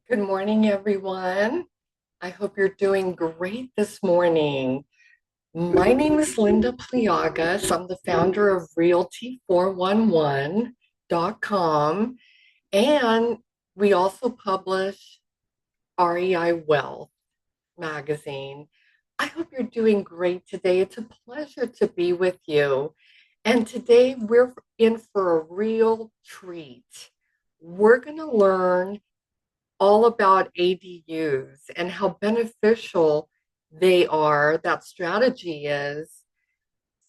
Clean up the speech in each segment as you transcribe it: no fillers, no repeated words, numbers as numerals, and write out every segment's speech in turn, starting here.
Good morning, everyone. I hope you're doing great this morning. My name is Linda Pliagas. I'm the founder of Realty411.com, and we also publish REI Wealth magazine. I hope you're doing great today. It's a pleasure to be with you. And today we're in for a real treat. We're going to learn all about ADUs and how beneficial they are, that strategy is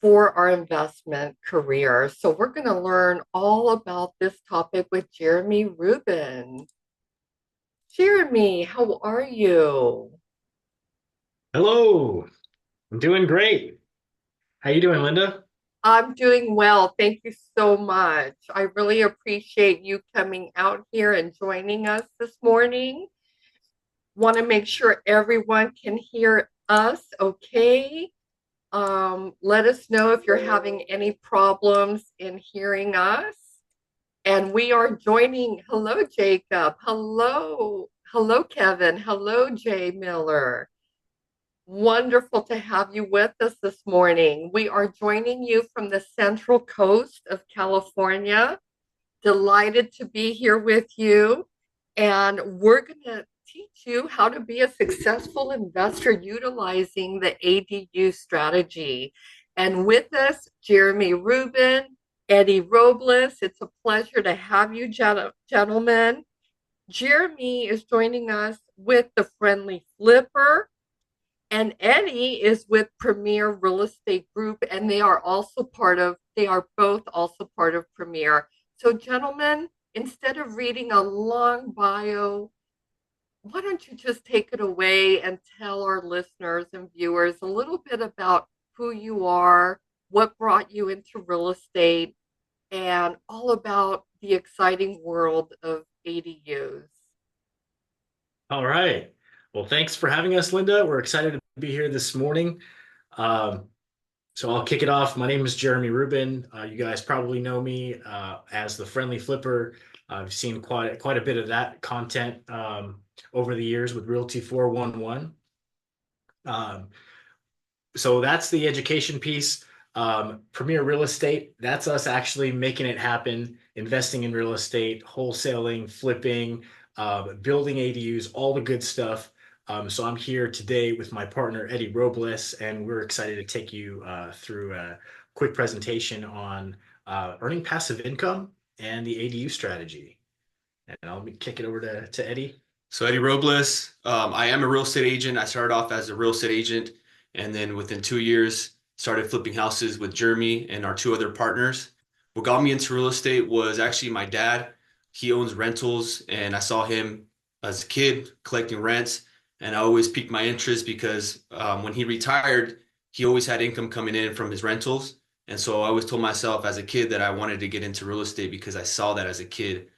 for our investment career. So, we're going to learn all about this topic with Jeremy Rubin. Jeremy, how are you? Hello, I'm doing great. How you doing, Linda? I'm doing well. Thank you so much. I really appreciate you coming out here and joining us this morning. Want to make sure everyone can hear us okay. Let us know if you're having any problems in hearing us. And we are joining. Hello, Jacob. Hello. Hello, Kevin. Hello, Jay Miller. Wonderful to have you with us this morning. We are joining you from the Central Coast of California. Delighted to be here with you. And we're going to teach you how to be a successful investor utilizing the ADU strategy. And with us, Jeremy Rubin, Eddie Robles. It's a pleasure to have you, gentlemen. Jeremy is joining us with the Friendly Flipper, and Eddie is with Premier Real Estate Group, and they are both also part of Premier. So, gentlemen, instead of reading a long bio, why don't you just take it away and tell our listeners and viewers a little bit about who you are, what brought you into real estate, and all about the exciting world of ADUs? All right. Well, thanks for having us, Linda. We're excited to be here this morning. Um, so I'll kick it off. My name is Jeremy Rubin. You guys probably know me as the Friendly Flipper. I've seen quite a bit of that content over the years with Realty 411. Um, so that's the education piece. Premier Real Estate, that's us actually making it happen, investing in real estate, wholesaling, flipping, building ADUs, all the good stuff. So I'm here today with my partner, Eddie Robles, and we're excited to take you through a quick presentation on earning passive income and the ADU strategy. And I'll kick it over to Eddie. So Eddie Robles, I am a real estate agent. I started off as a real estate agent, and then within 2 years, started flipping houses with Jeremy and our two other partners. What got me into real estate was actually my dad. He owns rentals, and I saw him as a kid collecting rents, and I always piqued my interest because when he retired, he always had income coming in from his rentals. And so I always told myself as a kid that I wanted to get into real estate because I saw that as a kid.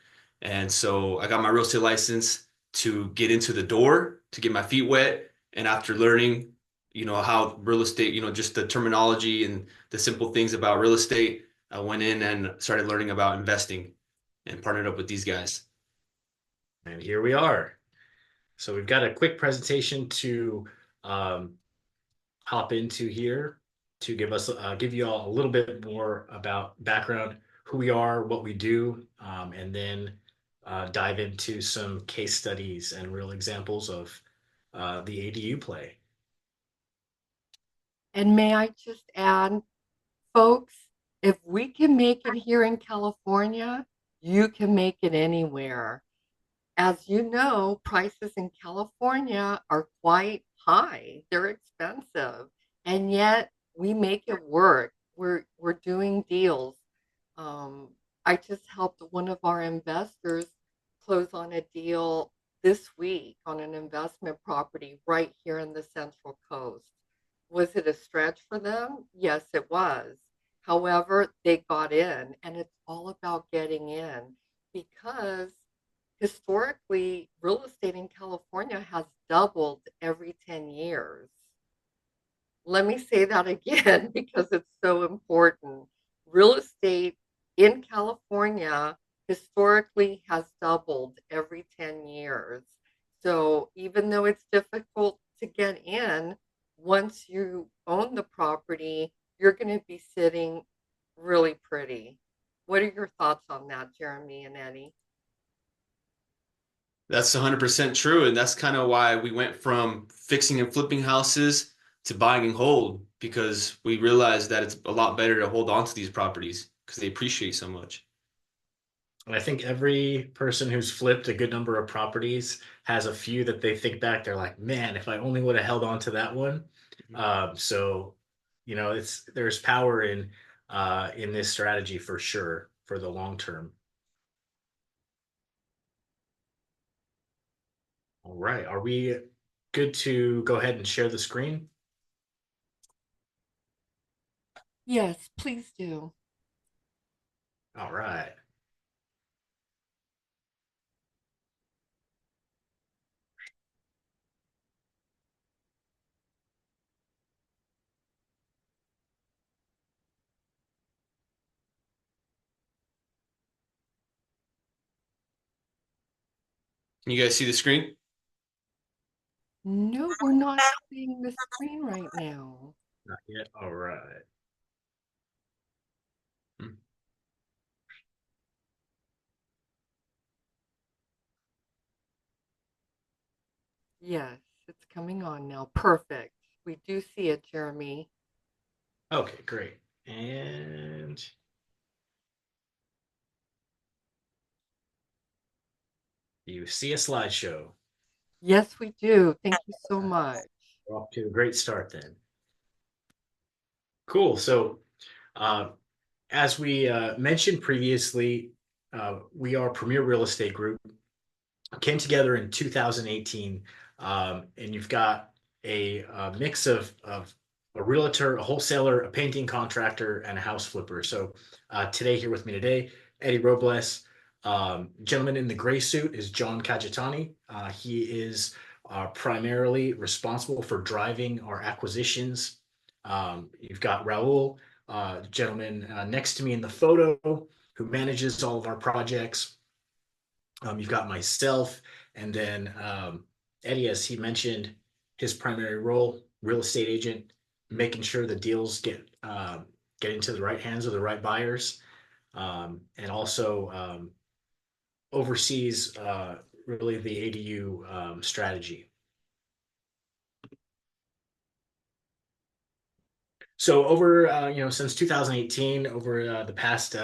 And so I got my real estate license to get into the door, to get my feet wet. And after learning, how real estate, just the terminology and the simple things about real estate, I went in and started learning about investing and partnered up with these guys. And here we are. So we've got a quick presentation to um, hop into here to give you all a little bit more about background, who we are, what we do, and then dive into some case studies and real examples of the ADU play. And may I just add, folks, if we can make it here in California, you can make it anywhere. As you know, prices in California are quite high. They're expensive. And yet we make it work. We're doing deals. Um, I just helped one of our investors close on a deal this week on an investment property right here in the Central Coast. Was it a stretch for them? Yes, it was. However, they got in, and it's all about getting in because historically, real estate in California has doubled every 10 years. Let me say that again because it's so important. Real estate in California historically has doubled every 10 years. So even though it's difficult to get in, once you own the property, you're going to be sitting really pretty. What are your thoughts on that, Jeremy and Eddie? That's 100% true. And that's kind of why we went from fixing and flipping houses to buying and hold because we realized that it's a lot better to hold on to these properties because they appreciate so much. And I think every person who's flipped a good number of properties has a few that they think back. They're like, man, if I only would have held on to that one. So, there's power in this strategy for sure for the long term. All right, are we good to go ahead and share the screen? Yes, please do. All right. Can you guys see the screen? No, we're not seeing the screen right now. Not yet. All right. Hmm. Yes, it's coming on now. Perfect. We do see it, Jeremy. Okay, great. And you see a slideshow. Yes, we do. Thank you so much. We're off to a great start then. Cool. So, uh, as we mentioned previously, we are Premier Real Estate Group. Came together in 2018, and you've got a mix of a realtor, a wholesaler, a painting contractor, and a house flipper. So today, here with me today, Eddie Robles. Gentleman in the gray suit is John Cagitani. He is primarily responsible for driving our acquisitions. You've got Raul, gentleman next to me in the photo, who manages all of our projects. You've got myself, and then Eddie, as he mentioned, his primary role, real estate agent, making sure the deals get into the right hands of the right buyers, and also oversees really the ADU strategy. So over since 2018, over the past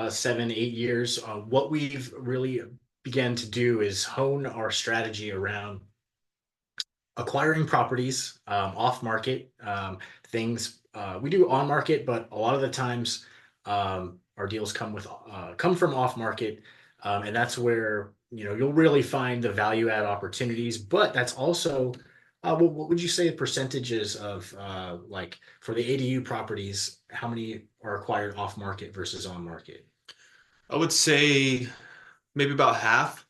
7, 8 years, what we've really began to do is hone our strategy around acquiring properties off market, things we do on market, but a lot of the times our deals come from off market, and that's where you'll really find the value add opportunities. But that's also what would you say the percentages of like for the ADU properties, how many are acquired off market versus on market? I would say maybe about half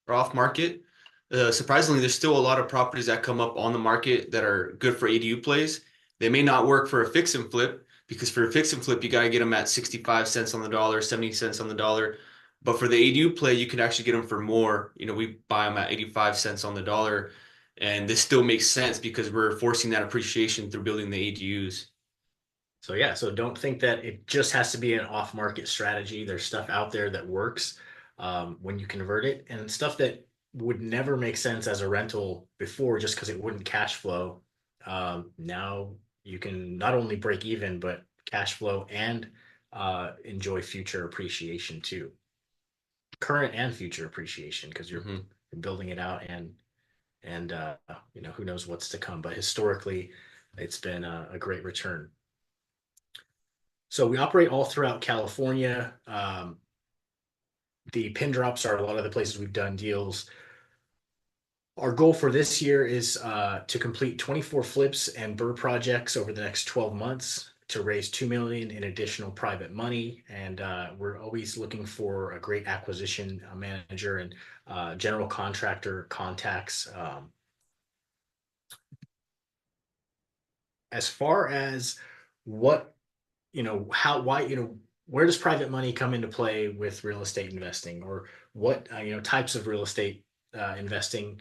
are off market. Surprisingly, there's still a lot of properties that come up on the market that are good for ADU plays. They may not work for a fix and flip because for a fix and flip, you got to get them at 65 cents on the dollar, 70 cents on the dollar. But for the ADU play, you can actually get them for more. We buy them at 85 cents on the dollar. And this still makes sense because we're forcing that appreciation through building the ADUs. So yeah, so don't think that it just has to be an off-market strategy. There's stuff out there that works when you convert it, and stuff that would never make sense as a rental before just because it wouldn't cash flow. Now you can not only break even, but cash flow and enjoy future appreciation too, current and future appreciation because you're Mhm. building it out and who knows what's to come. But historically, it's been a great return. So we operate all throughout California. The pin drops are a lot of the places we've done deals. Our goal for this year is to complete 24 flips and burr projects over the next 12 months to raise 2 million in additional private money. And we're always looking for a great acquisition manager and general contractor contacts. As far as what how why where does private money come into play with real estate investing, or what types of real estate investing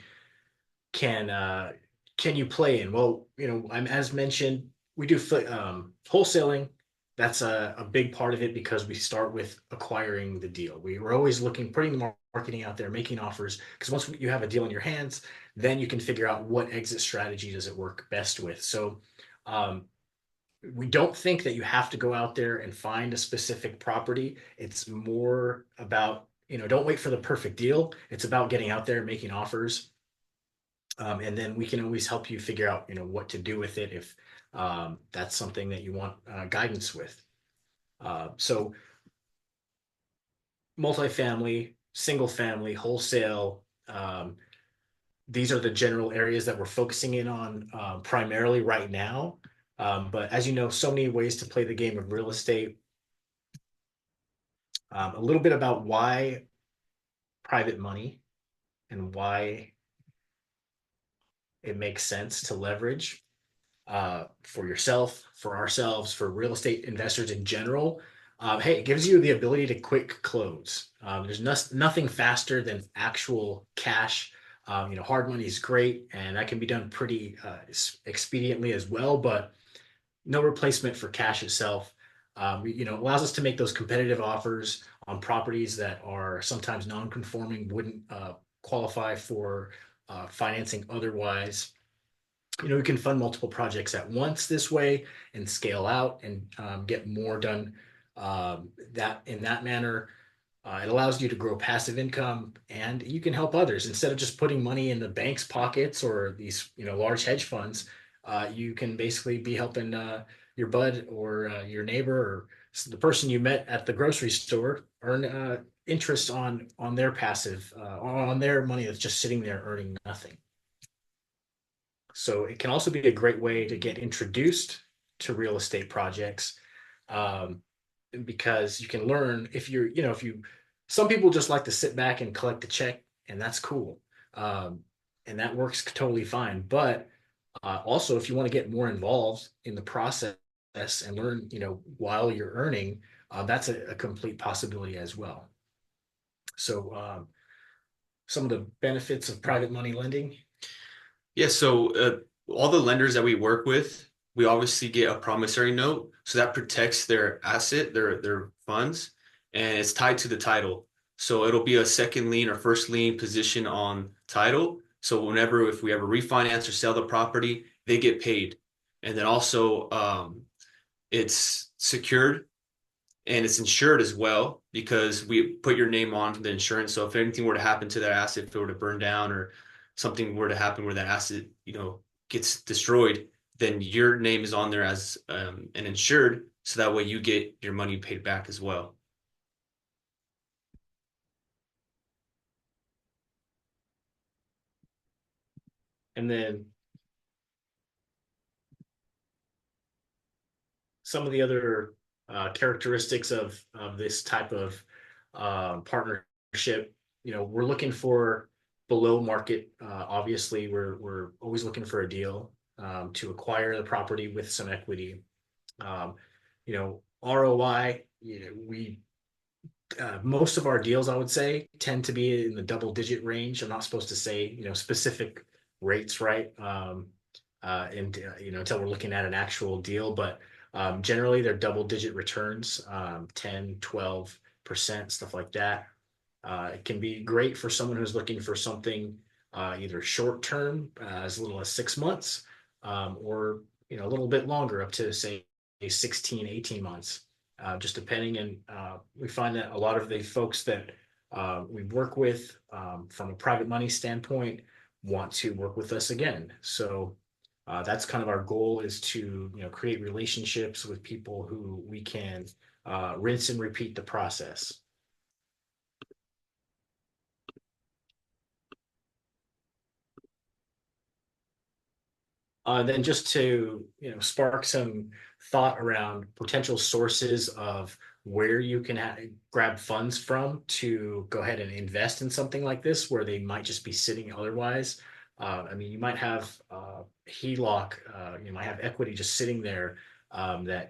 can can you play in? Well, I'm as mentioned, we do wholesaling. That's a big part of it because we start with acquiring the deal. We're always looking, putting the marketing out there, making offers. Because once you have a deal in your hands, then you can figure out what exit strategy does it work best with. So um, we don't think that you have to go out there and find a specific property. It's more about, don't wait for the perfect deal. It's about getting out there, making offers, and then we can always help you figure out, what to do with it if that's something that you want guidance with. So multifamily, single family, wholesale. These are the general areas that we're focusing in on primarily right now. But as you know, so many ways to play the game of real estate. A little bit about why private money and why it makes sense to leverage for yourself, for ourselves, for real estate investors in general. Hey, it gives you the ability to quick close. There's nothing faster than actual cash. Hard money is great, and that can be done pretty expediently as well, but no replacement for cash itself. Allows us to make those competitive offers on properties that are sometimes non-conforming, wouldn't qualify for financing otherwise. We can fund multiple projects at once this way and scale out and get more done that in that manner. It allows you to grow passive income, and you can help others instead of just putting money in the bank's pockets or these large hedge funds. You can basically be helping your bud or your neighbor or the person you met at the grocery store earn interest on their passive on their money that's just sitting there earning nothing. So it can also be a great way to get introduced to real estate projects, um, because you can learn if you, some people just like to sit back and collect the check, and that's cool. Um, and that works totally fine. But also, if you want to get more involved in the process and learn, while you're earning, that's a complete possibility as well. So, some of the benefits of private money lending. Yeah, so all the lenders that we work with, we obviously get a promissory note, so that protects their asset, their funds, and it's tied to the title. So it'll be a second lien or first lien position on title. So whenever if we ever refinance or sell the property, they get paid. And then also it's secured and it's insured as well because we put your name on the insurance. So if anything were to happen to that asset, if it were to burn down or something were to happen where that asset, gets destroyed, then your name is on there as an insured. So that way you get your money paid back as well. And then some of the other characteristics of this type of partnership. We're looking for below market. Obviously, we're always looking for a deal to acquire the property with some equity. Um, ROI. We most of our deals, I would say, tend to be in the double digit range. I'm not supposed to say specific rates, right? And until we're looking at an actual deal, but generally they're double digit returns, 10, 12%, stuff like that. It can be great for someone who's looking for something either short term, as little as 6 months, or a little bit longer, up to say 16, 18 months, just depending. And we find that a lot of the folks that we work with from a private money standpoint want to work with us again. So that's kind of our goal, is to create relationships with people who we can rinse and repeat the process. Then just to spark some thought around potential sources of where you can grab funds from to go ahead and invest in something like this, where they might just be sitting otherwise. I mean, you might have HELOC, you might have equity just sitting there. That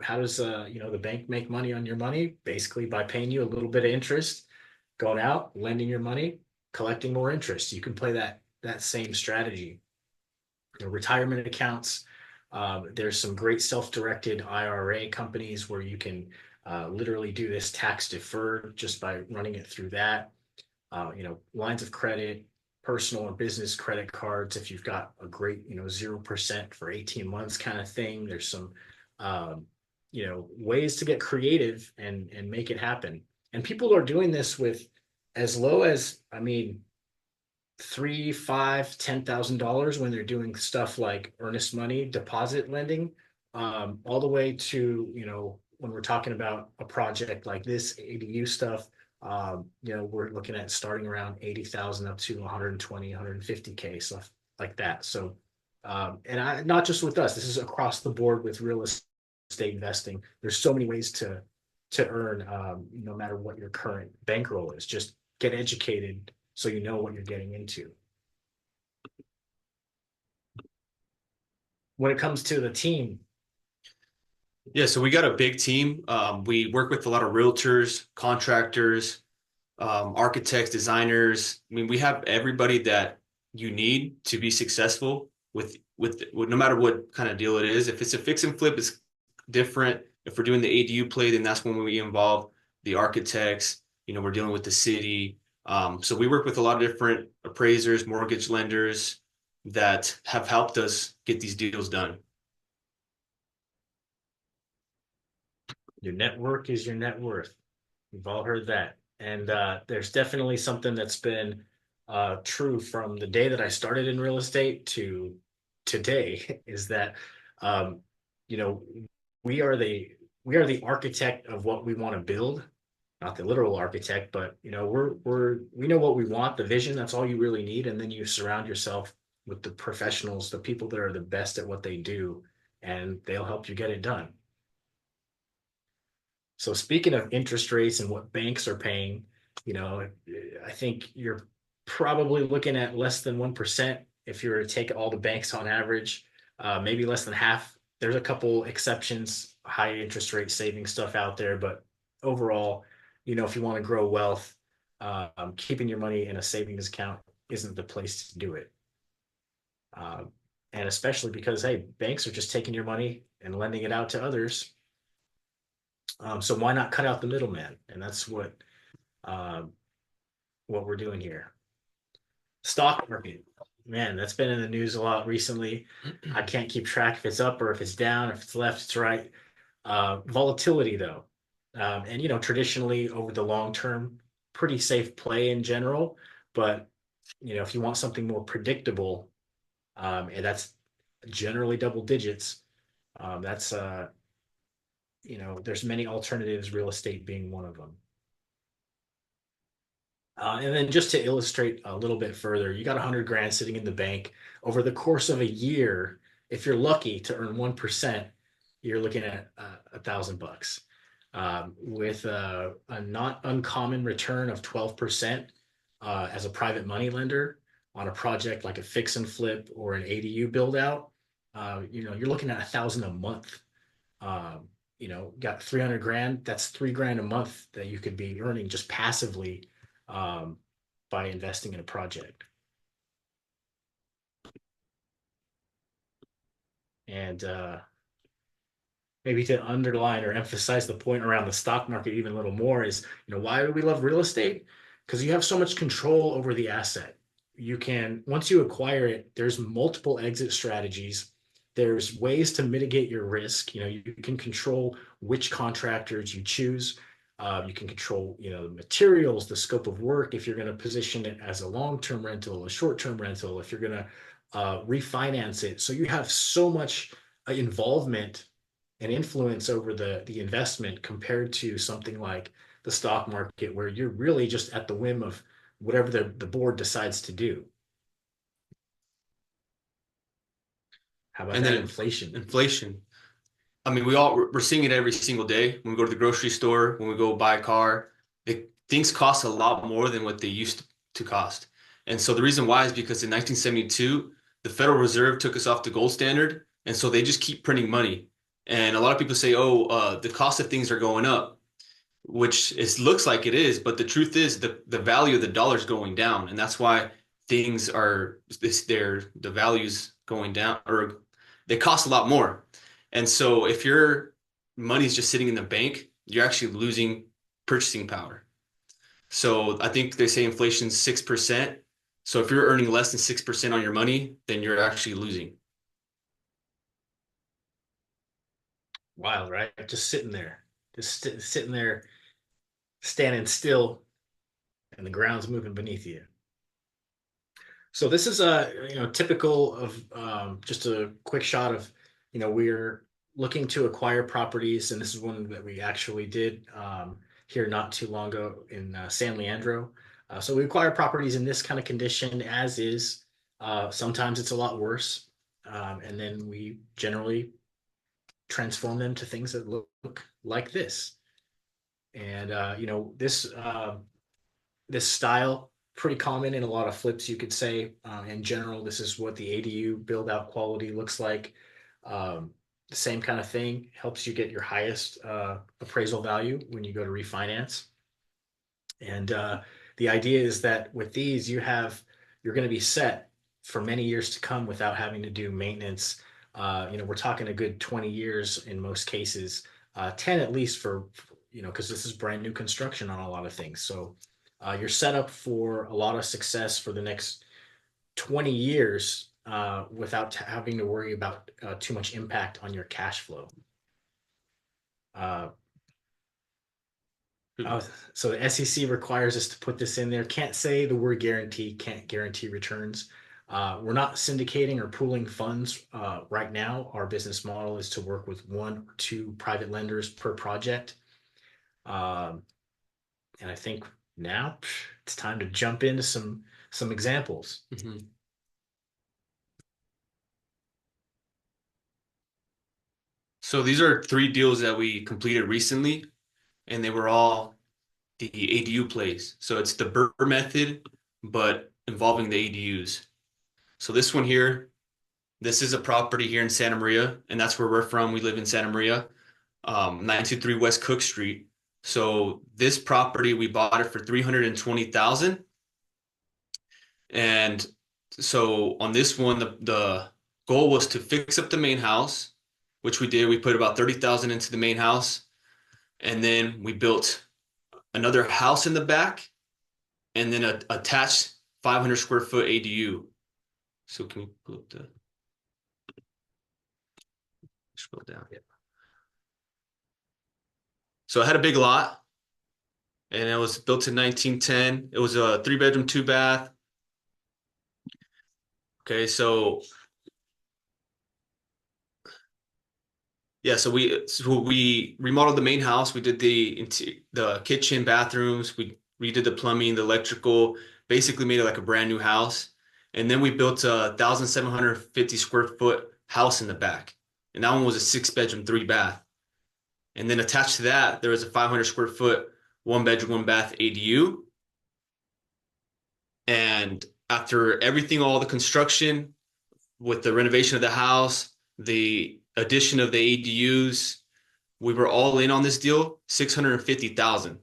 how does the bank make money on your money? Basically by paying you a little bit of interest, going out, lending your money, collecting more interest. You can play that that same strategy. Retirement accounts. There's some great self-directed IRA companies where you can literally do this tax deferred just by running it through that. Lines of credit, personal or business credit cards. If you've got a great, 0% for 18 months kind of thing, there's some, ways to get creative and make it happen. And people are doing this with as low as, I mean, 3, 5, $10,000 when they're doing stuff like earnest money deposit lending, all the way to, when we're talking about a project like this ADU stuff, we're looking at starting around 80,000 up to 120, 150K, stuff like that. So, not just with us, this is across the board with real estate investing. There's so many ways to earn, no matter what your current bankroll is. Just get educated so you know what you're getting into. When it comes to the team, Yeah, so we got a big team. We work with a lot of realtors, contractors, architects, designers. I mean, we have everybody that you need to be successful with no matter what kind of deal it is. If it's a fix and flip, it's different. If we're doing the ADU play, then that's when we involve the architects. We're dealing with the city. So we work with a lot of different appraisers, mortgage lenders that have helped us get these deals done. your network is your net worth. We've all heard that. And there's definitely something that's been true from the day that I started in real estate to today is that, um, you know, we are the architect of what we want to build, not the literal architect, but we know what we want, the vision. That's all you really need, and then you surround yourself with the professionals, the people that are the best at what they do, and they'll help you get it done. So speaking of interest rates and what banks are paying, I think you're probably looking at less than 1% if you were to take all the banks on average, maybe less than half. There's a couple exceptions, high interest rate saving stuff out there, but overall, if you want to grow wealth, keeping your money in a savings account isn't the place to do it. Um, and especially because, hey, banks are just taking your money and lending it out to others. So why not cut out the middleman? And that's um, what we're doing here. Stock market, man, that's been in the news a lot recently. I can't keep track if it's up or if it's down, if it's left, it's right. Volatility though, and traditionally over the long term, pretty safe play in general. But if you want something more predictable, and that's generally double digits, that's there's many alternatives, real estate being one of them. And then just to illustrate a little bit further, you got 100 grand sitting in the bank over the course of a year. If you're lucky to earn 1%, you're looking at $1,000 with a not uncommon return of 12% as a private money lender on a project like a fix and flip or an ADU build out. You're looking at 1,000 a month. Got 300 grand. That's 3 grand a month that you could be earning just passively by investing in a project. And maybe to underline or emphasize the point around the stock market even a little more is, why do we love real estate? Because you have so much control over the asset. Once you acquire it, there's multiple exit strategies. There's ways to mitigate your risk. You can control which contractors you choose. You can control, the materials, the scope of work, if you're going to position it as a long-term rental, a short-term rental, if you're going to refinance it. So you have so much involvement and influence over the investment compared to something like the stock market, where you're really just at the whim of whatever the board decides to do. How about And that then inflation? inflation. I mean, we're seeing it every single day when we go to the grocery store, when we go buy a car. Things cost a lot more than what they used to cost. And so the reason why is because in 1972, the Federal Reserve took us off the gold standard, and so they just keep printing money. And a lot of people say, "Oh, the cost of things are going up," which it looks like it is, but the truth is the value of the dollar is going down, and that's why things are the values going down, or they cost a lot more. And so if your money's just sitting in the bank, you're actually losing purchasing power. So I think they say inflation's 6%. So if you're earning less than 6% on your money, then you're actually losing. Wild, right? Just sitting there, sitting there, standing still, and the ground's moving beneath you. So this is typical of just a quick shot of we're looking to acquire properties, and this is one that we actually did here not too long ago in San Leandro. So we acquire properties in this kind of condition as is. Sometimes it's a lot worse, and then we generally transform them to things that look like this. And this style pretty common in a lot of flips, you could say. In general, this is what the ADU build out quality looks like. The same kind of thing helps you get your highest appraisal value when you go to refinance. And the idea is that with these, you're going to be set for many years to come without having to do maintenance. We're talking a good 20 years in most cases, 10 at least for because this is brand new construction on a lot of things. So you're set up for a lot of success for the next 20 years without having to worry about too much impact on your cash flow. Uh, so the SEC requires us to put this in there. Can't say the word guarantee, can't guarantee returns. We're not syndicating or pooling funds right now. Our business model is to work with 1 or 2 private lenders per project. And I think now it's time to jump into some examples. Mm-hmm. So these are 3 deals that we completed recently, and they were all the ADU plays. So it's the BRRRR method, but involving the ADUs. So this one here, this is a property here in Santa Maria, and that's where we're from. We live in Santa Maria, 923 West Cook Street. So this property, we bought it for $320,000. And so on this one, the goal was to fix up the main house, which we did. We put about 30,000 into the main house, and then we built another house in the back, and then a attached 500 square foot ADU. So can we pull up the scroll down? Yeah. So I had a big lot, and it was built in 1910. It was a 3-bedroom, 2-bath. Okay, so yeah, so we remodeled the main house. We did the kitchen, bathrooms. We redid the plumbing, the electrical. Basically made it like a brand new house. And then we built a 1,750 square foot house in the back, and that one was a 6-bedroom, 3-bath. And then attached to that, there was a 500 square foot 1-bedroom, 1-bath ADU. And after everything, all the construction with the renovation of the house, the addition of the ADUs, we were all in on this deal, $650,000.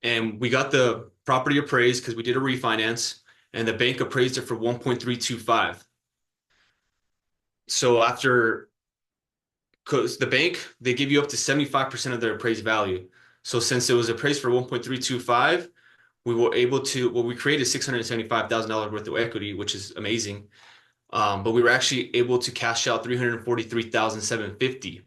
And we got the property appraised because we did a refinance, and the bank appraised it for 1.325. So because the bank, they give you up to 75% of their appraised value. So since it was appraised for 1.325, we created $675,000 worth of equity, which is amazing. But we were actually able to cash out $343,750,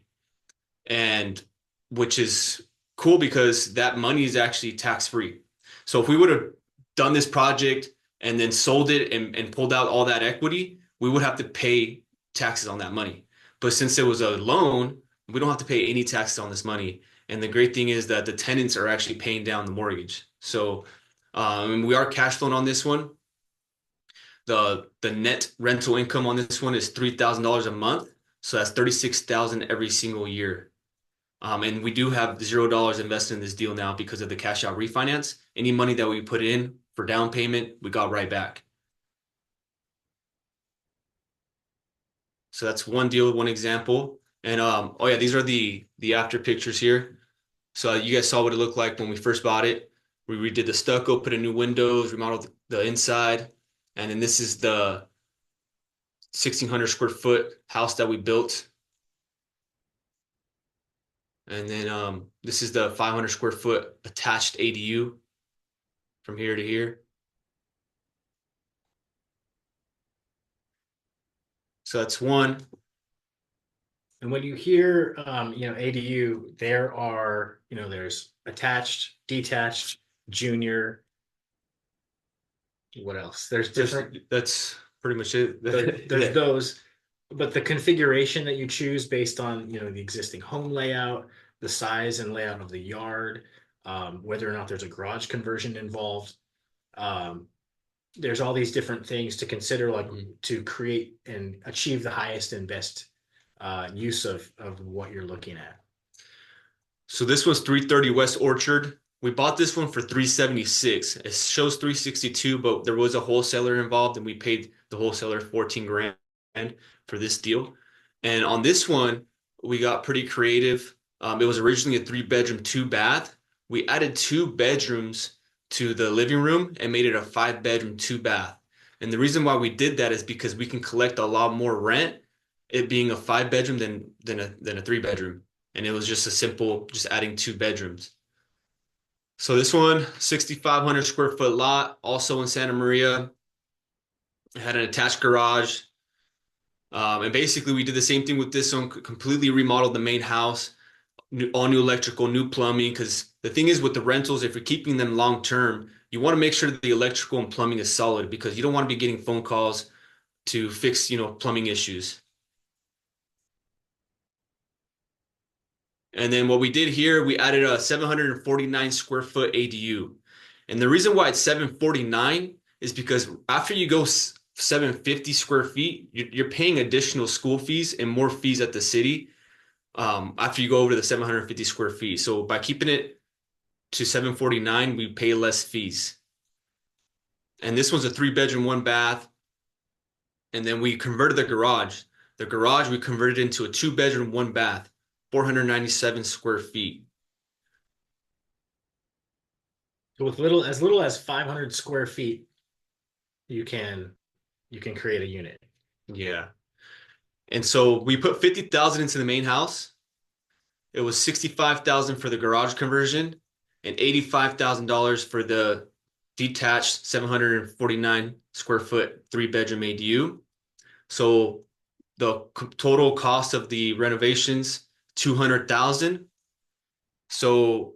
and which is cool because that money is actually tax free. So if we would have done this project and then sold it and pulled out all that equity, we would have to pay taxes on that money. But since it was a loan, we don't have to pay any taxes on this money. And the great thing is that the tenants are actually paying down the mortgage. So we are cash flowing on this one. The net rental income on this one is $3,000 a month. So that's $36,000 every single year. And we do have $0 invested in this deal now because of the cash out refinance. Any money that we put in for down payment, we got right back. So that's one deal, one example. And oh yeah, these are the after pictures here. So you guys saw what it looked like when we first bought it. We redid the stucco, put in new windows, remodeled the inside. And then this is the 1,600 square foot house that we built. And then this is the 500 square foot attached ADU from here to here. So that's one. And when you hear, ADU, there are, there's attached, detached, junior. What else? There's different. That's pretty much it. There's those, but the configuration that you choose based on, the existing home layout, the size and layout of the yard, whether or not there's a garage conversion involved. Um, there's all these different things to consider, like to create and achieve the highest and best use of what you're looking at. So this was 330 West Orchard. We bought this one for 376. It shows 362, but there was a wholesaler involved, and we paid the wholesaler 14 grand for this deal. And on this one, we got pretty creative. It was originally a 3-bedroom, 2-bath. We added 2 bedrooms to the living room and made it a 5-bedroom, 2-bath. And the reason why we did that is because we can collect a lot more rent, it being a 5-bedroom than a 3-bedroom. And it was just a simple, just adding 2 bedrooms. So this one, 6,500 square foot lot, also in Santa Maria. It had an attached garage. And basically we did the same thing with this one, completely remodeled the main house, all new electrical, new plumbing. Because the thing is with the rentals, if you're keeping them long term, you want to make sure that the electrical and plumbing is solid, because you don't want to be getting phone calls to fix, plumbing issues. And then what we did here, we added a 749 square foot ADU. And the reason why it's 749 is because after you go 750 square feet, you're paying additional school fees and more fees at the city after you go over the 750 square feet. So by keeping it to 749, we pay less fees. And this one's a 3-bedroom, 1-bath. And then we converted the garage. The garage we converted into a 2-bedroom, 1-bath. 497 square feet. So with little as 500 square feet, you can create a unit. Yeah. And so we put 50,000 into the main house. It was 65,000 for the garage conversion and $85,000 for the detached 749 square foot 3-bedroom ADU. So the total cost of the renovations, 200,000. So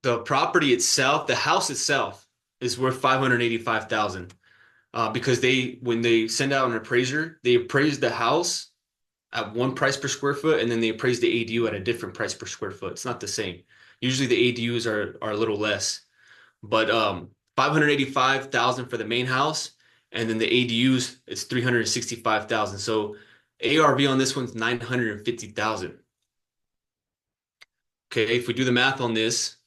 the property itself, the house itself, is worth 585,000. Because when they send out an appraiser, they appraise the house at one price per square foot, and then they appraise the ADU at a different price per square foot. It's not the same. Usually the ADUs are a little less, but 585,000 for the main house, and then the ADUs it's 365,000. So ARV on this one's 950,000. Okay, if we do the math on this,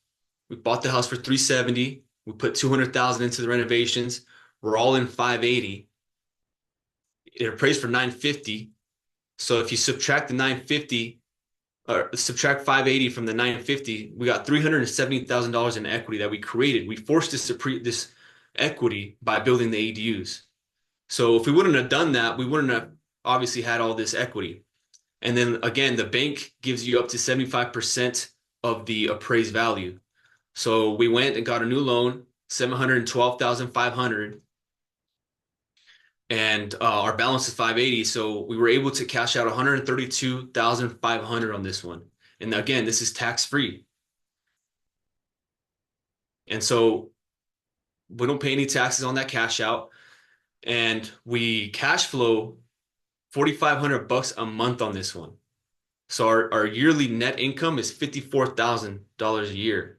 we bought the house for 370. We put 200,000 into the renovations. We're all in 580. It appraised for 950. So if you subtract the 950 or subtract 580 from the 950, we got $370,000 in equity that we created. We forced this equity by building the ADUs. So if we wouldn't have done that, we wouldn't have obviously had all this equity. And then again, the bank gives you up to 75% of the appraised value. So we went and got a new loan, 712,500. And our balance is 580. So we were able to cash out 132,500 on this one. And again, this is tax free. And so we don't pay any taxes on that cash out. And we cash flow $4,500 a month on this one. So our yearly net income is $54,000 a year.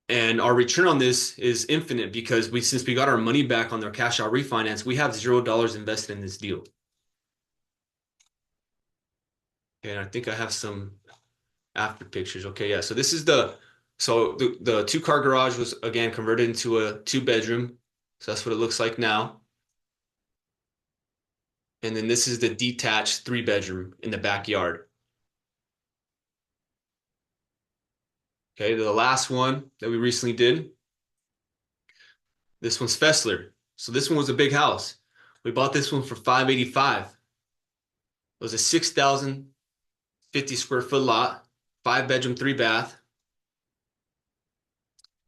And our return on this is infinite because since we got our money back on their cash out refinance, we have $0 invested in this deal. And I think I have some after pictures. Okay, yeah. So this is the 2-car garage was again converted into a 2-bedroom. So that's what it looks like now. And then this is the detached 3-bedroom in the backyard. Okay, the last one that we recently did This one's Fessler. So this one was a big house. We bought this one for 585. It was a 6,050 square foot lot, 5 bedroom, 3 bath.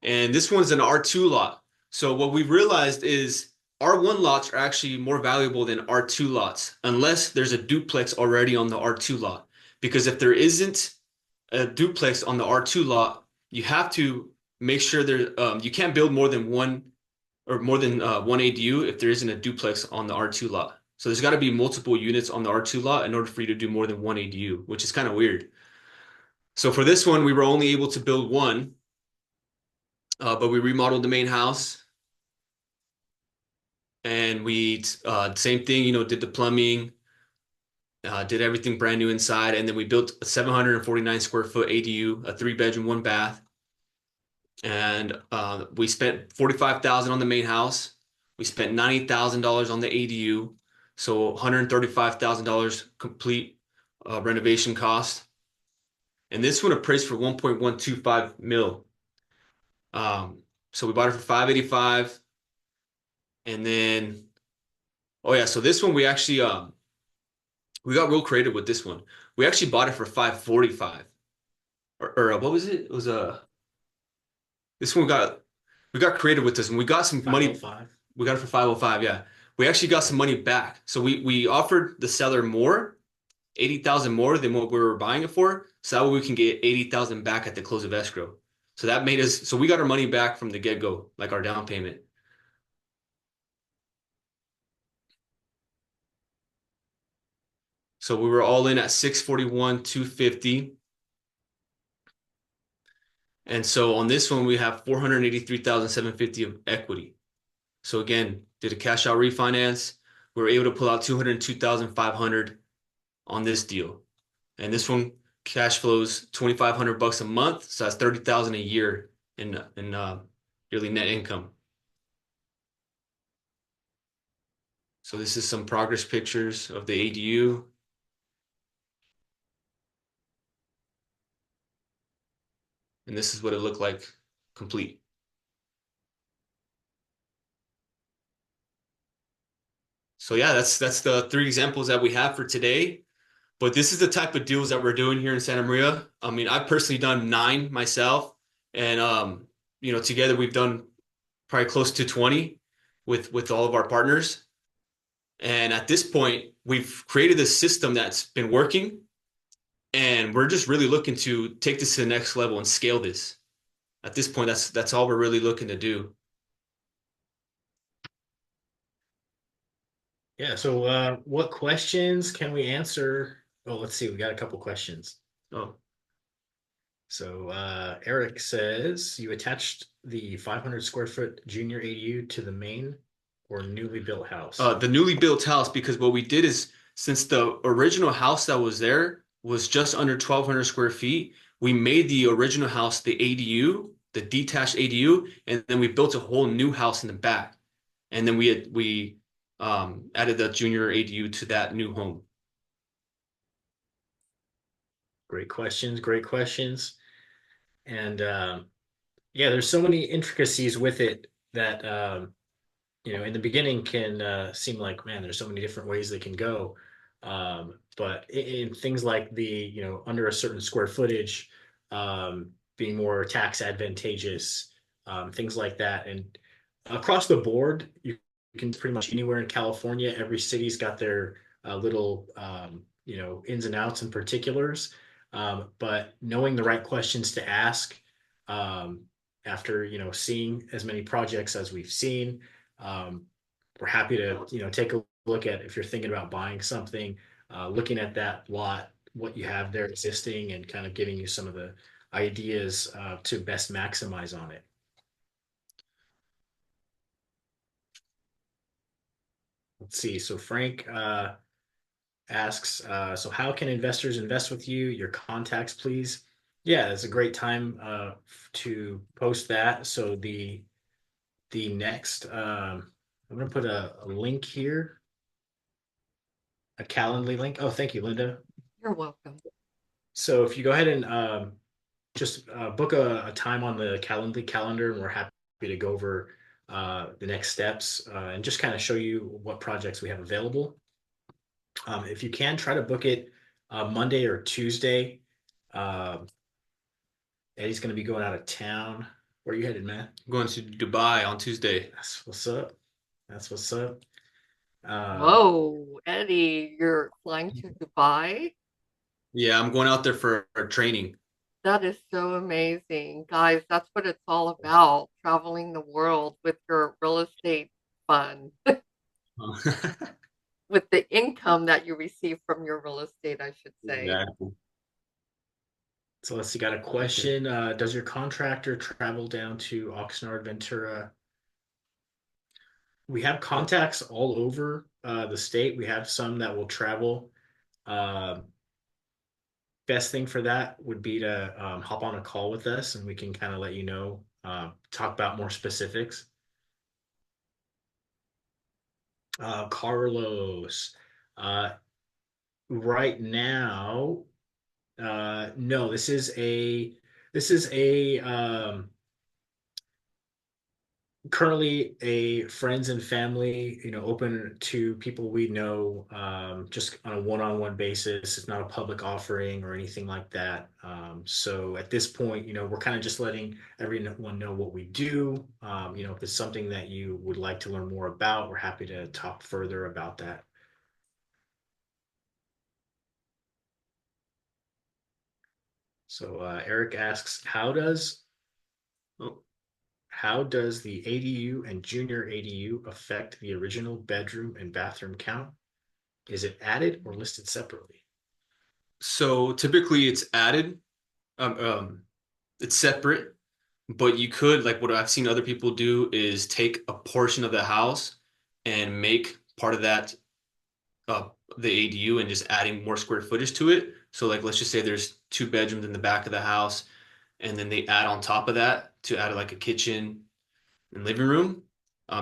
And this one's an R2 lot. So what we realized is R1 lots are actually more valuable than R2 lots, unless there's a duplex already on the R2 lot. Because if there isn't a duplex on the R2 lot, you have to make sure you can't build more than one or more than one ADU if there isn't a duplex on the R2 lot. So there's got to be multiple units on the R2 lot in order for you to do more than one ADU, which is kind of weird. So for this one, we were only able to build one, but we remodeled the main house and we same thing, did the plumbing, did everything brand new inside, and then we built a 749 square foot ADU, a 3 bedroom, 1 bath, and we spent 45,000 on the main house. We spent $90,000 on the ADU, so $135,000 complete renovation cost. And this one appraised for 1.125 mil. So we bought it for 585, and then oh yeah, so this one we actually we got real creative with this one. We actually bought it for 545. Or what was it? It was this one we got creative with this one. We got some money. 505. We got it for 505, yeah. We actually got some money back. So we offered the seller more, 80,000 more than what we were buying it for. So that way we can get 80,000 back at the close of escrow. So that made us, so we got our money back from the get-go, like our down payment. So we were all in at 641, 250. And so on this one, we have 483,750 of equity. So again, did a cash out refinance. We were able to pull out 202,500 on this deal. And this one cash flows 2,500 bucks a month, so that's 30,000 a year in yearly net income. So this is some progress pictures of the ADU. And this is what it looked like complete. So yeah, that's the 3 examples that we have for today. But this is the type of deals that we're doing here in Santa Maria. I mean, I've personally done 9 myself, and together we've done probably close to 20 with all of our partners. And at this point, we've created a system that's been working, and we're just really looking to take this to the next level and scale this. At this point, that's all we're really looking to do. Yeah, so what questions can we answer? Oh, let's see, we got a couple questions. Oh, So Eric says, you attached the 500 square foot junior ADU to the main or newly built house? the newly built house, because what we did is, since the original house that was there was just under 1,200 square feet, we made the original house the ADU, the detached ADU, and then we built a whole new house in the back. And then we added the junior ADU to that new home. Great questions, great questions. And yeah, there's so many intricacies with it that in the beginning can seem like, man, there's so many different ways they can go. But in things like the, under a certain square footage, being more tax advantageous, things like that. And across the board, you can pretty much anywhere in California, every city's got their little, ins and outs and particulars. But knowing the right questions to ask, after, seeing as many projects as we've seen, we're happy to, take a look at, if you're thinking about buying something, looking at that lot, what you have there existing, and kind of giving you some of the ideas to best maximize on it. Let's see. So Frank asks, so how can investors invest with you? Your contacts, please. Yeah, it's a great time to post that. So the next, I'm going to put a link here, a Calendly link. Oh, thank you, Linda. You're welcome. So if you go ahead and just book a time on the Calendly calendar, and we're happy to go over the next steps, and just kind of show you what projects we have available. If you can, try to book it Monday or Tuesday. Uh, Eddie's going to be going out of town. Where are you headed, man? I'm going to Dubai on Tuesday. That's what's up. That's what's up. Um, Whoa, Eddie, you're flying to Dubai? Yeah, I'm going out there for training. That is so amazing. Guys, that's what it's all about, traveling the world with your real estate fund, with the income that you receive from your real estate, I should say. Exactly. so let's see. Got a Okay. question. Does your contractor travel down to Oxnard, Ventura? We have contacts all over the state. We have some that will travel. Uh, Best thing for that would be to hop on a call with us and we can kind of let you know, talk about more specifics. Carlos, uh, right now, no, this is a currently a friends and family, open to people we know, just on a one-on-one basis. It's not a public offering or anything like that. So at this point, we're kind of just letting everyone know what we do. If it's something that you would like to learn more about, we're happy to talk further about that. So Eric asks, Oh, how does the ADU and junior ADU affect the original bedroom and bathroom count? Is it added or listed separately? so typically it's added, it's separate, but you could, like what I've seen other people do, is take a portion of the house and make part of that uh, the ADU and just adding more square footage to it. So like let's just say there's two bedrooms in the back of the house, and then they add on top of that to add like a kitchen and living room.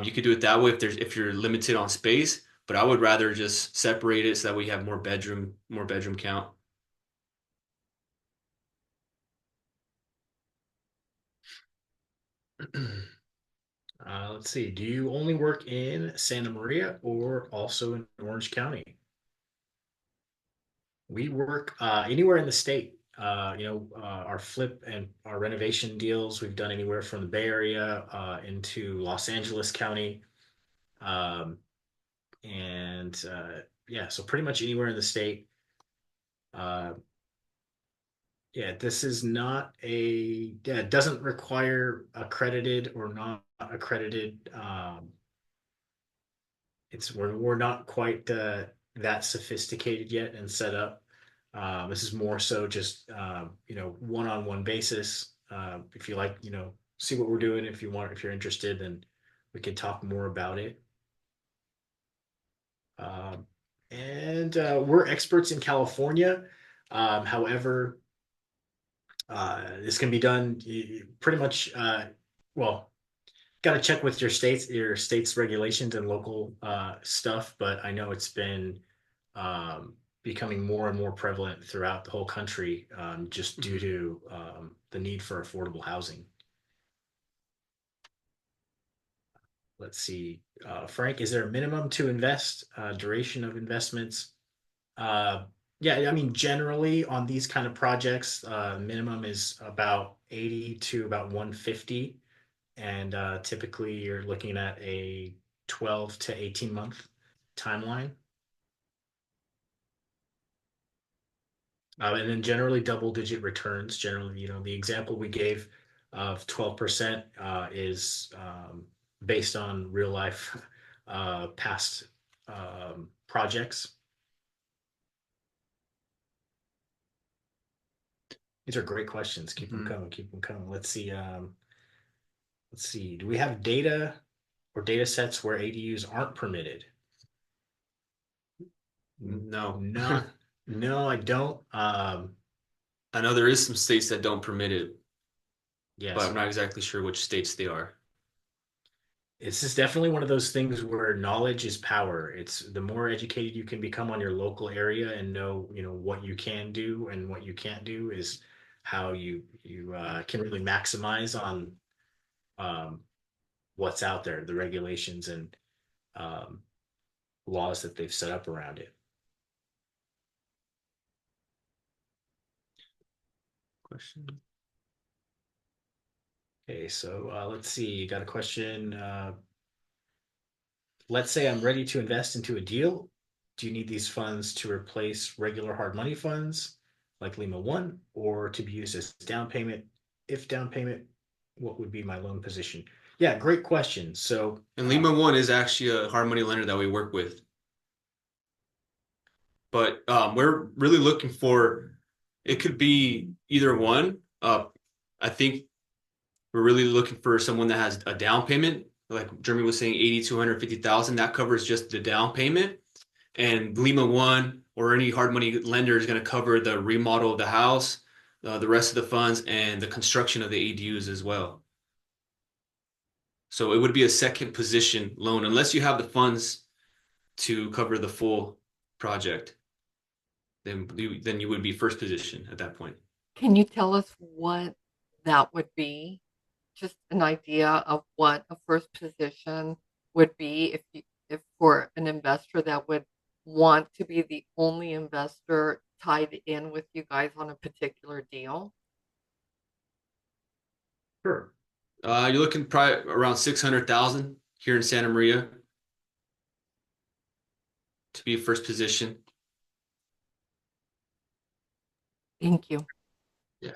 You could do it that way if you're limited on space, but I would rather just separate it so that we have more bedroom count. Let's see. Do you only work in Santa Maria or also in Orange County? We work anywhere in the state. Our flip and our renovation deals, we've done anywhere from the Bay Area into Los Angeles County. Um, and yeah, so pretty much anywhere in the state. Uh, yeah, this is not yeah, it doesn't require accredited or not accredited. We're not quite that sophisticated yet and set up. This is more so just one-on-one basis. If you like, see what we're doing. If you're interested, then we can talk more about it. Um, and we're experts in California. However, this can be done pretty much. Well, got to check with your state's regulations and local stuff, but I know it's been becoming more and more prevalent throughout the whole country, just due to the need for affordable housing. Let's see, Frank, is there a minimum to invest, duration of investments? Uh, yeah, I mean, generally on these kind of projects, minimum is about 80 to about 150. And typically you're looking at a 12 to 18 month timeline. And then generally double digit returns. Generally, the example we gave of 12% is based on real life past projects. These are great questions. Keep them Mhm. coming. Keep them coming. Let's see. Let's see. Do we have data or data sets where ADUs aren't permitted? No. Not. No, I don't. I know there is some states that don't permit it, Yeah, but I'm so not exactly sure which states they are. this is definitely one of those things where knowledge is power. It's the more educated you can become on your local area and know, what you can do and what you can't do is how you can really maximize on um, what's out there, the regulations and um, laws that they've set up around it. Question. Okay, so let's see. You got a question. Let's say I'm ready to invest into a deal. Do you need these funds to replace regular hard money funds like Lima One, or to be used as down payment? If down payment, what would be my loan position? Yeah, great question. So, And Lima One is actually a hard money lender that we work with. But we're really looking for, it could be either one. I think we're really looking for someone that has a down payment, like Jeremy was saying, 80 to 150,000. That covers just the down payment. And Lima One or any hard money lender is going to cover the remodel of the house, the rest of the funds, and the construction of the ADUs as well. So it would be a second position loan unless you have the funds to cover the full project. Then you would be first position at that point. Can you tell us what that would be? Just an idea of what a first position would be if for an investor that would want to be the only investor tied in with you guys on a particular deal? sure. You're looking probably around 600,000 here in Santa Maria to be first position. Thank you. Yeah.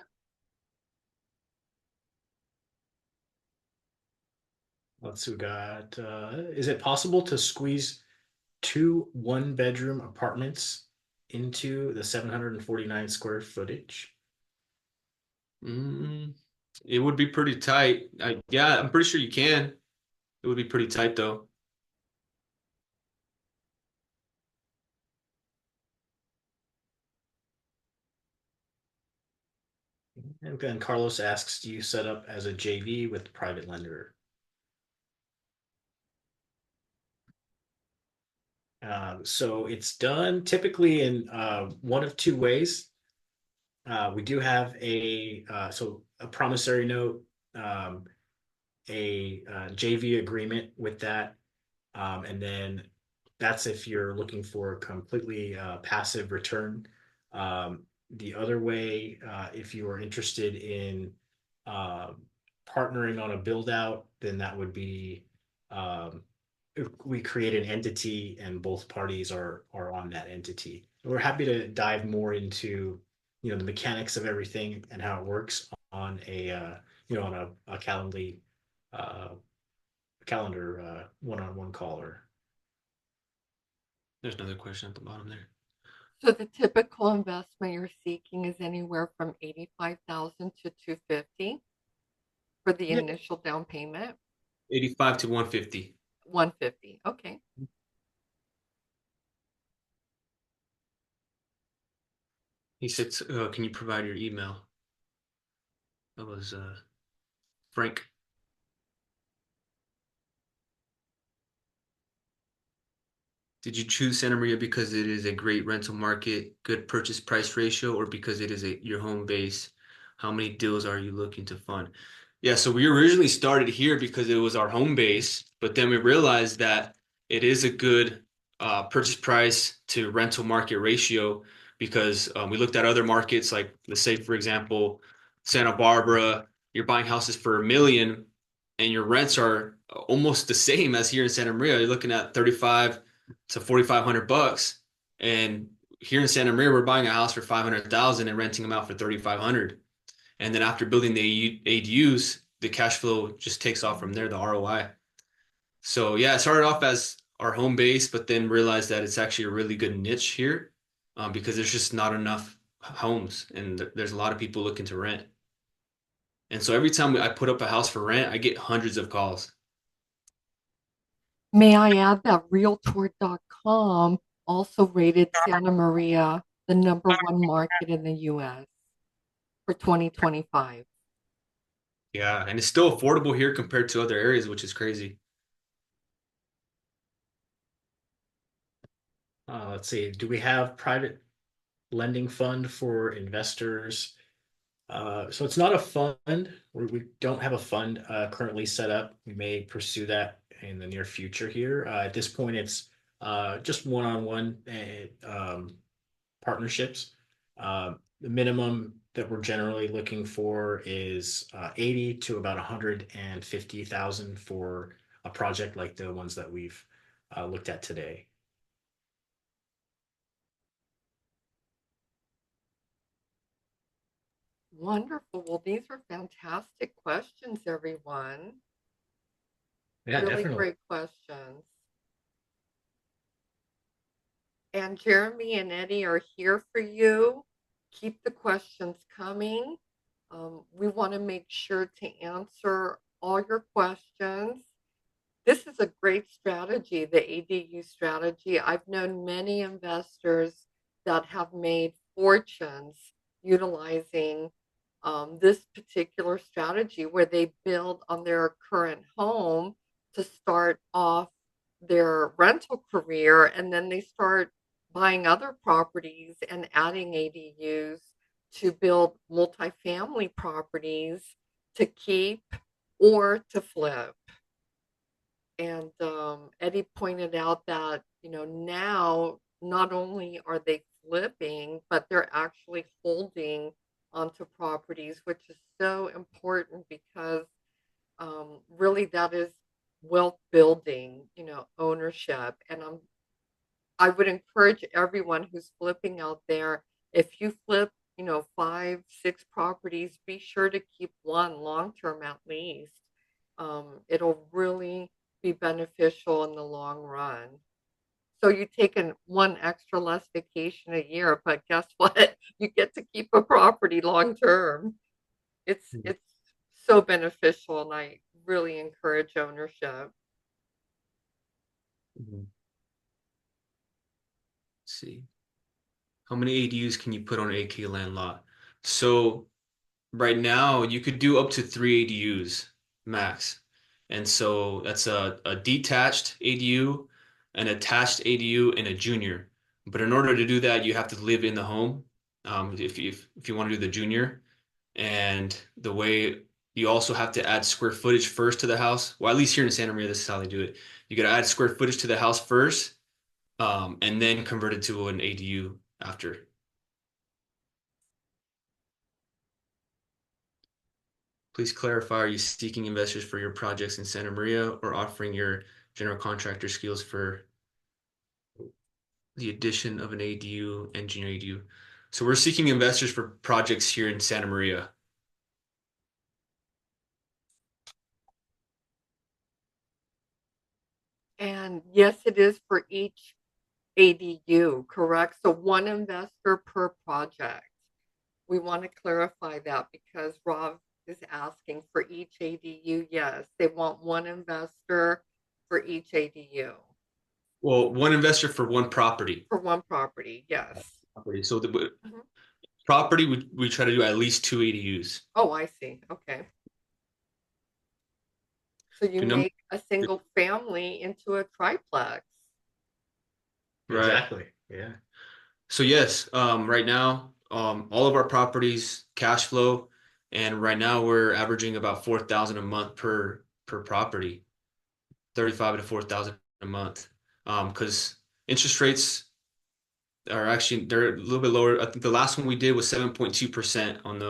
Let's see. We got. Is it possible to squeeze two one-bedroom apartments into the 749 square footage? Mm, it would be pretty tight. Yeah, I'm pretty sure you can. It would be pretty tight though. And then Carlos asks, do you set up as a JV with private lender? So it's done typically in one of two ways. We do have a promissory note, um, a JV agreement with that, and then that's if you're looking for a completely passive return. Um, the other way, if you are interested in um partnering on a build out, then that would be um, if we create an entity and both parties are on that entity. We're happy to dive more into the mechanics of everything and how it works on on a uh, calendar one-on-one call or There's another question at the bottom there. So the typical investment you're seeking is anywhere from 85,000 to 250 for the Yeah. initial down payment. 85 to 150. 150. Okay. He said, "Can you provide your email?" That was Frank. Did you choose Santa Maria because it is a great rental market, good purchase price ratio, or because it is your home base? How many deals are you looking to fund? Yeah, so we originally started here because it was our home base, but then we realized that it is a good purchase price to rental market ratio because we looked at other markets, like let's say, for example, Santa Barbara, you're buying houses for $1 million and your rents are almost the same as here in Santa Maria. You're looking at 35 to 4,500 bucks. And here in Santa Maria, we're buying a house for 500,000 and renting them out for 3,500. And then after building the ADUs, the cash flow just takes off from there, the ROI. So yeah, it started off as our home base, but then realized that it's actually a really good niche here because there's just not enough homes and there's a lot of people looking to rent. And so every time I put up a house for rent, I get hundreds of calls. May I add that Realtor.com also rated Santa Maria the number 1 market in the US for 2025. Yeah, and it's still affordable here compared to other areas, which is crazy. let's see, do we have private lending fund for investors So it's not a fund. We don't have a fund currently set up. We may pursue that in the near future here. At this point, it's just one-on-one partnerships. The minimum that we're generally looking for is 80 to about 150,000 for a project like the ones that we've looked at today. Wonderful. Well, these are fantastic questions, everyone. Yeah, Really definitely. great questions. And Jeremy and Eddie are here for you. Keep the questions coming. We want to make sure to answer all your questions. This is a great strategy, the ADU strategy. I've known many investors that have made fortunes utilizing this particular strategy where they build on their current home to start off their rental career, and then they start buying other properties and adding ADUs to build multifamily properties to keep or to flip. And Eddie pointed out that, now not only are they flipping, but they're actually holding onto properties, which is so important because really that is wealth building, ownership. And I would encourage everyone who's flipping out there, if you flip, five, six properties, be sure to keep one long term at least. It'll really be beneficial in the long run. So you've taken one extra less vacation a year, but guess what? You get to keep a property long term. It's so beneficial, and I really encourage ownership. Mhm. Let's see. How many ADUs can you put on an AK land lot? So right now you could do up to 3 ADUs max. And so that's a detached ADU, an attached ADU, and a junior. But in order to do that, you have to live in the home, if you want to do the junior. And the way you also have to add square footage first to the house. Well, at least here in Santa Maria, this is how they do it. You got to add square footage to the house first, and then convert it to an ADU after. Please clarify, are you seeking investors for your projects in Santa Maria or offering your general contractor skills for the addition of an ADU, engineer ADU? So we're seeking investors for projects here in Santa Maria. And yes, it is for each ADU, correct? So one investor per project. We want to clarify that because Rob is asking for each ADU. Yes, they want one investor for each ADU Well, one investor for one property. for one property. Yes. So the Mhm. property, we try to do at least 2 ADUs. Oh, I see. Okay. So you The number, make a single family into a triplex. right. Exactly. Yeah. So yes, right now, all of our properties cash flow, and right now we're averaging about 4,000 a month per property, 35 to 4,000 a month. Because interest rates are actually they're a little bit lower. I think the last one we did was 7.2% on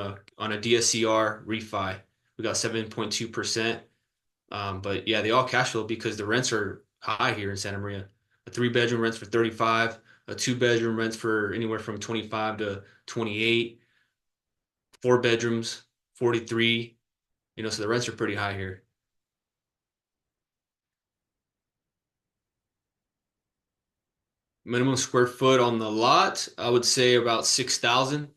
a DSCR refi. We got 7.2%. But yeah, they all cash flow because the rents are high here in Santa Maria. A 3 bedroom rents for 35, a 2 bedroom rents for anywhere from 25 to 28, 4 bedrooms, 43. So the rents are pretty high here. Minimum square foot on the lot, I would say about 6,000.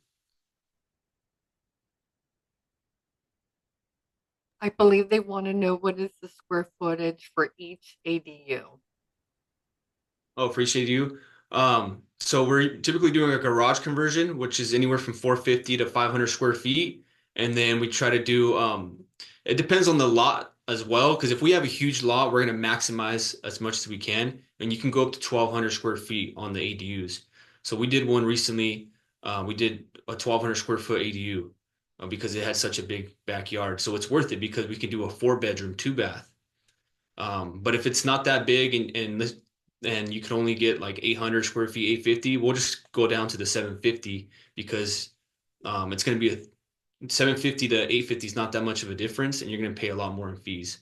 I believe they want to know what is the square footage for each ADU. Oh, appreciate you. So we're typically doing a garage conversion, which is anywhere from 450 to 500 square feet. And then we try to do, it depends on the lot as well, because if we have a huge lot, we're going to maximize as much as we can. And you can go up to 1,200 square feet on the ADUs. So we did one recently. We did a 1,200 square foot ADU. because it had such a big backyard. So it's worth it because we can do a 4 bedroom, 2 bath. But if it's not that big and you can only get like 800 square feet, 850, we'll just go down to the 750 because it's going to be a 750 to 850 is not that much of a difference, and you're going to pay a lot more in fees.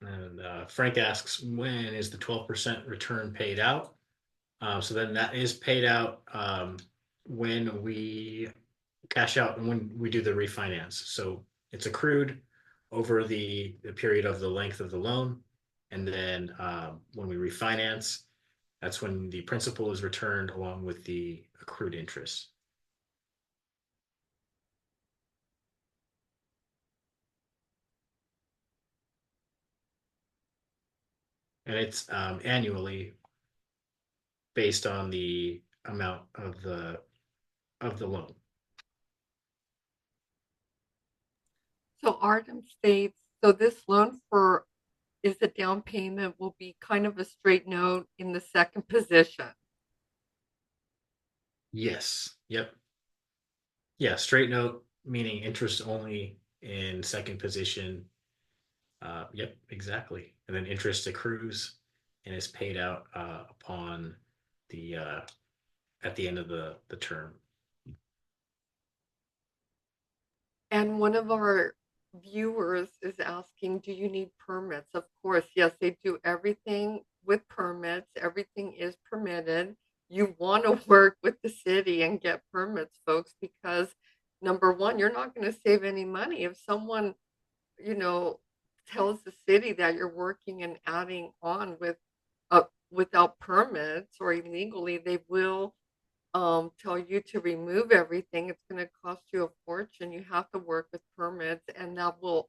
And Frank asks, when is the 12% return paid out? So then that is paid out when we cash out and when we do the refinance. So it's accrued over the period of the length of the loan. And then when we refinance, that's when the principal is returned along with the accrued interest. And it's annually based on the amount of the loan. So Artem states, so this loan for is the down payment will be kind of a straight note in the second position. Yes. Yep. Yeah. Straight note, meaning interest only in second position. Yep, exactly. And then interest accrues and is paid out upon the at the end of the term. And one of our viewers is asking, do you need permits? Of course, yes, they do everything with permits. Everything is permitted. You want to work with the city and get permits, folks, because number one, you're not going to save any money if someone, you know, tells the city that you're working and adding on without permits or illegally. They will tell you to remove everything. It's going to cost you a fortune. You have to work with permits, and that will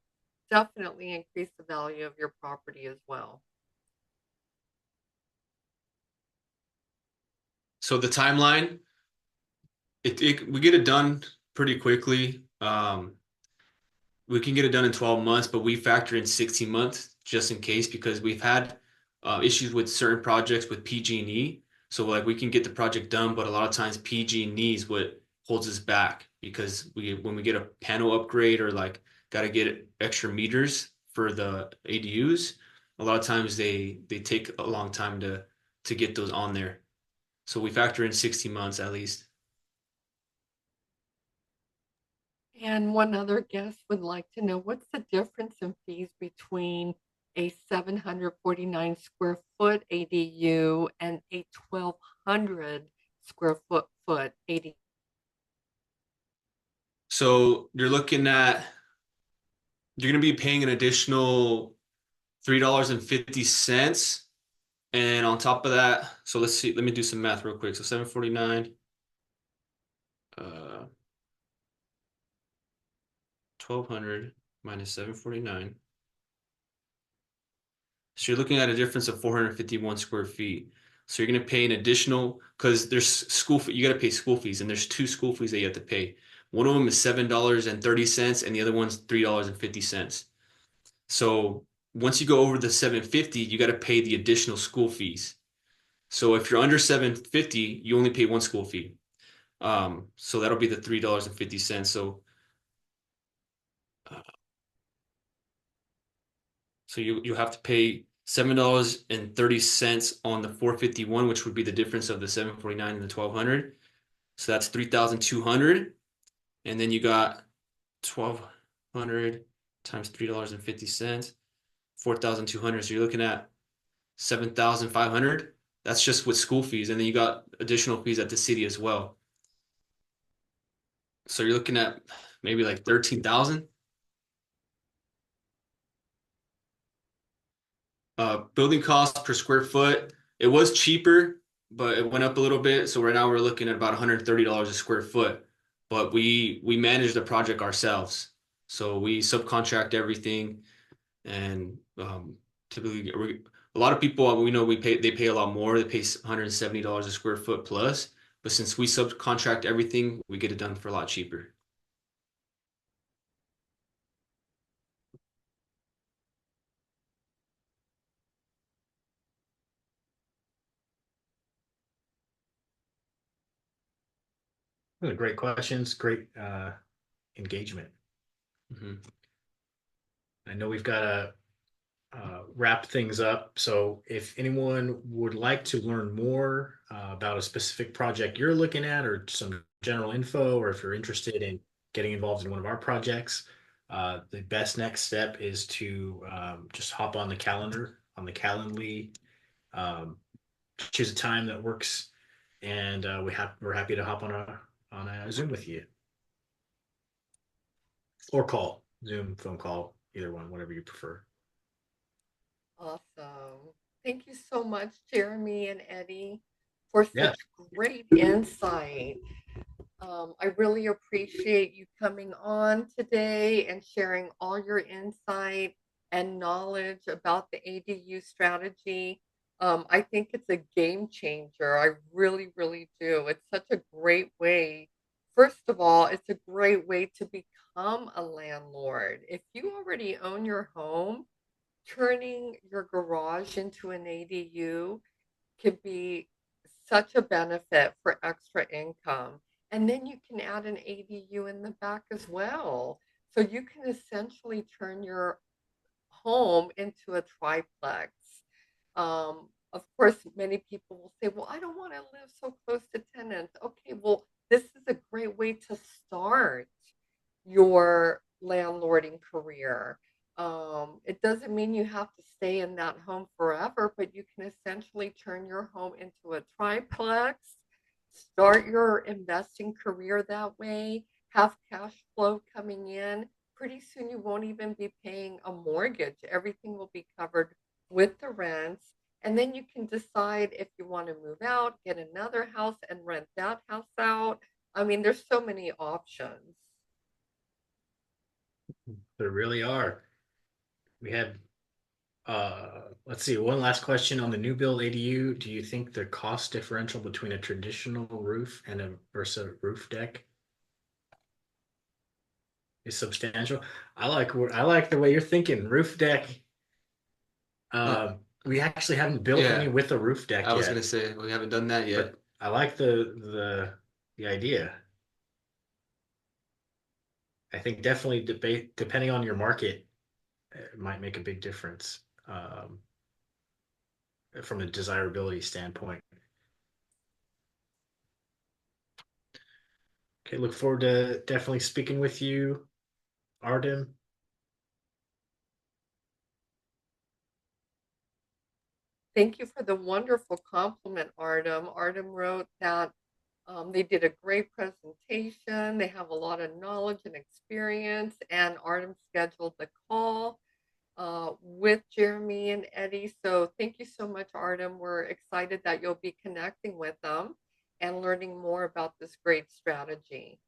definitely increase the value of your property as well. So the timeline, we get it done pretty quickly. We can get it done in 12 months, but we factor in 16 months just in case because we've had issues with certain projects with PG&E. So like we can get the project done, but a lot of times PG&E is what holds us back because when we get a panel upgrade or like got to get extra meters for the ADUs, a lot of times they take a long time to get those on there. So we factor in 60 months at least. And one other guest would like to know what's the difference in fees between a 749 square foot ADU and a 1,200 square foot ADU? So you're going to be paying an additional $3.50. And on top of that, so let's see, let me do some math real quick. So 749, 1200 minus 749. So you're looking at a difference of 451 square feet. So you're going to pay an additional, because there's you got to pay school fees, and there's two school fees that you have to pay. One of them is $7.30, and the other one's $3.50. So once you go over the 750, you got to pay the additional school fees. So if you're under 750, you only pay one school fee. So that'll be the $3.50. Uh, so you have to pay $7.30 on the 451, which would be the difference of the 749 and the 1200. So that's 3,200. And then you got 1,200 times $3.50, 4,200. So you're looking at 7,500. That's just with school fees. And then you got additional fees at the city as well. So you're looking at maybe like 13,000. Building costs per square foot, it was cheaper, but it went up a little bit. So right now we're looking at about $130 a square foot. But we manage the project ourselves. So we subcontract everything, and typically a lot of people we know they pay a lot more. They pay $170 a square foot plus. But since we subcontract everything, we get it done for a lot cheaper. Great questions, great engagement. Mhm. I know we've got to wrap things up. So if anyone would like to learn more about a specific project you're looking at or some general info, or if you're interested in getting involved in one of our projects, the best next step is to just hop on the calendar, on the Calendly, um, choose a time that works, and we're happy to hop on a Zoom with you or call, Zoom, phone call, either one, whatever you prefer. Awesome. Thank you so much, Jeremy and Eddie, for Yeah, such great insight. I really appreciate you coming on today and sharing all your insight and knowledge about the ADU strategy. I think it's a game changer. I really, really do. It's such a great way. First of all, it's a great way to become a landlord. If you already own your home, turning your garage into an ADU could be such a benefit for extra income. And then you can add an ADU in the back as well. So you can essentially turn your home into a triplex. Of course, many people will say, well, I don't want to live so close to tenants. Okay, well, this is a great way to start your landlording career. It doesn't mean you have to stay in that home forever, but you can essentially turn your home into a triplex, start your investing career that way, have cash flow coming in. Pretty soon you won't even be paying a mortgage. Everything will be covered with the rents. And then you can decide if you want to move out, get another house, and rent that house out. I mean, there's so many options. there really are. We had let's see, one last question on the new build ADU. Do you think the cost differential between a traditional roof and a versus roof deck is substantial? I like the way you're thinking. Roof deck. Uh, We actually haven't built any yeah, with a roof deck I was gonna yet, say we haven't done that yet. but I like the idea. I think definitely debate depending on your market, it might make a big difference from a desirability standpoint. Okay, look forward to definitely speaking with you, Arden. Thank you for the wonderful compliment, Artem. Artem wrote that they did a great presentation. They have a lot of knowledge and experience, and Artem scheduled the call with Jeremy and Eddie. So thank you so much, Artem. We're excited that you'll be connecting with them and learning more about this great strategy.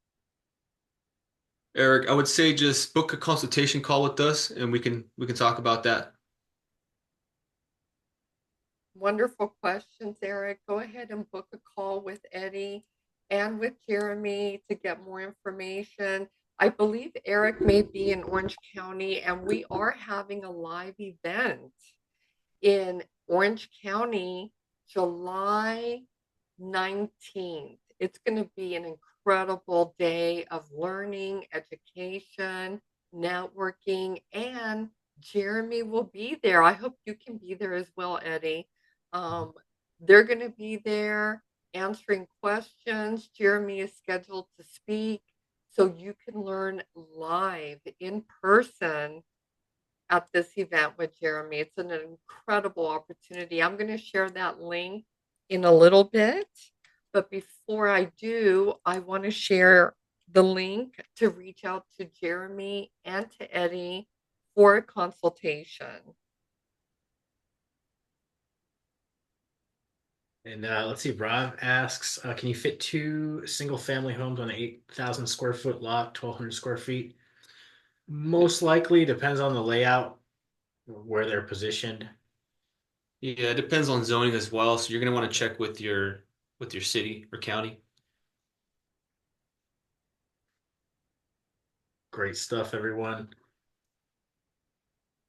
Eric, I would say just book a consultation call with us and we can talk about that. Wonderful questions, Eric. Go ahead and book a call with Eddie and with Jeremy to get more information. I believe Eric may be in Orange County, and we are having a live event in Orange County July 19th. It's going to be an incredible day of learning, education, networking, and Jeremy will be there. I hope you can be there as well, Eddie. Um, they're going to be there answering questions. Jeremy is scheduled to speak, so you can learn live in person at this event with Jeremy. It's an incredible opportunity. I'm going to share that link in a little bit. But before I do, I want to share the link to reach out to Jeremy and to Eddie for a consultation. And let's see, Rob asks, can you fit two single family homes on an 8,000 square foot lot, 1,200 square feet? Most likely, depends on the layout, where they're positioned. Yeah, it depends on zoning as well. So you're gonna want to check with your city or county. Great stuff, everyone.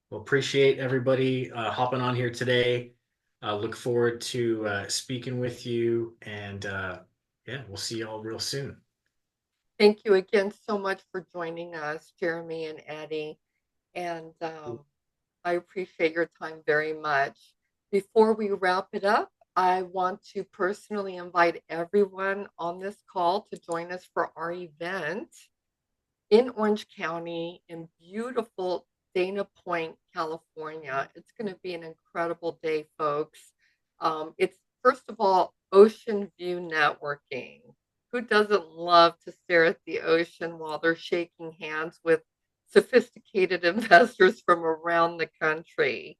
Well, appreciate everybody hopping on here today. Look forward to speaking with you, and yeah, we'll see you all real soon. Thank you again so much for joining us, Jeremy and Eddie. And I appreciate your time very much. Before we wrap it up, I want to personally invite everyone on this call to join us for our event in Orange County in beautiful Dana Point, California. It's going to be an incredible day, folks. It's first of all ocean view networking. Who doesn't love to stare at the ocean while they're shaking hands with sophisticated investors from around the country?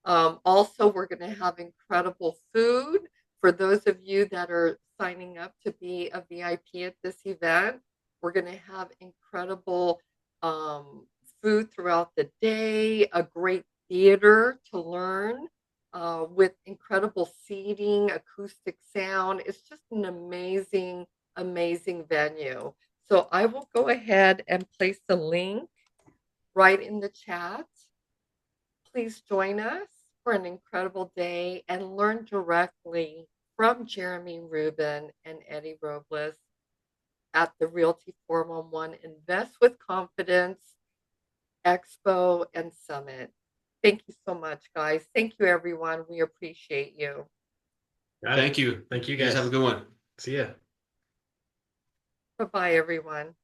Also, we're going to have incredible food for those of you that are signing up to be a VIP at this event. We're going to have incredible um, food throughout the day, a great theater to learn with incredible seating, acoustic sound. It's just an amazing, amazing venue. So I will go ahead and place the link right in the chat. Please join us for an incredible day and learn directly from Jeremy Rubin and Eddie Robles at the Realty 411 Invest with Confidence Expo and Summit. Thank you so much, guys. Thank you, everyone. We appreciate you. Got it. Thank you. Thank you, You guys guys. have a good one. See ya. Bye bye, everyone.